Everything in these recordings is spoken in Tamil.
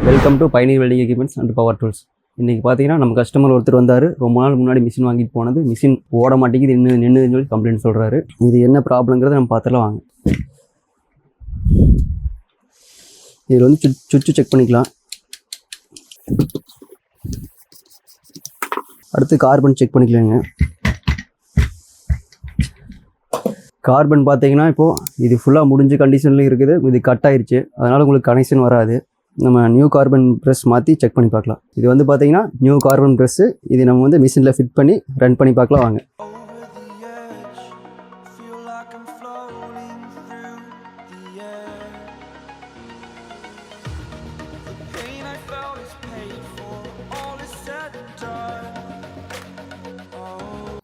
Welcome to Pioneer welding equipments and power tools. இன்றைக்கி பார்த்தீங்கன்னா நம்ம கஸ்டமர் ஒருத்தர் வந்தார். ரொம்ப நாள் முன்னாடி மிஷின் வாங்கிட்டு போனது, மிஷின் ஓட மாட்டேங்குது, நின்றுன்னு சொல்லி கம்ப்ளைண்ட் சொல்கிறாரு. இது என்ன ப்ராப்ளங்கிறத நம்ம பார்த்துலாம் வாங்க. இதில் வந்து சுவிட்சு செக் பண்ணிக்கலாம். அடுத்து கார்பன் செக் பண்ணிக்கலாங்க. கார்பன் பார்த்தீங்கன்னா இப்போது இது ஃபுல்லாக முடிஞ்ச கண்டிஷன்லேயும் இருக்குது. இது கட் ஆயிடுச்சு, அதனால் உங்களுக்கு கனெக்ஷன் வராது. நம்ம நியூ கார்பன் ப்ரெஸ் மாற்றி செக் பண்ணி பார்க்கலாம். இது வந்து பார்த்தீங்கன்னா நியூ கார்பன் ப்ரெஸ்ஸு. இது நம்ம வந்து மிஷினில் ஃபிட் பண்ணி ரன் பண்ணி பார்க்கலாம் வாங்க.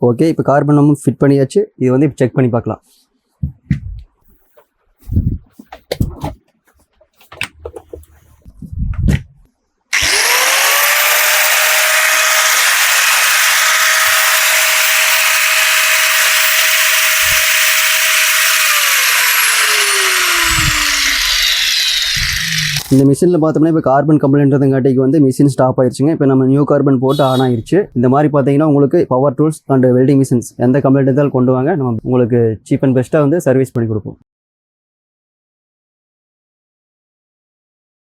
ஓகே, இப்போ கார்பன் நம்ம ஃபிட் பண்ணியாச்சு. இது வந்து இப்போ செக் பண்ணி பார்க்கலாம். இந்த மிஷினில் பார்த்தோம்னா இப்போ கார்பன் கம்ப்ளைண்ட்றதுங்காட்டிக்கு வந்து மிஷின் ஸ்டாப் ஆயிடுச்சுங்க. இப்போ நம்ம நியூ கார்பன் போட்டு ஆன் ஆயிடுச்சு. இந்த மாதிரி பார்த்தீங்கன்னா உங்களுக்கு power tools and welding machines எந்த கம்ப்ளைண்ட் இருந்தாலும் கொண்டு வாங்க. நம்ம உங்களுக்கு சீப் அண்ட் பெஸ்ட்டாக வந்து சர்வீஸ் பண்ணி கொடுப்போம்.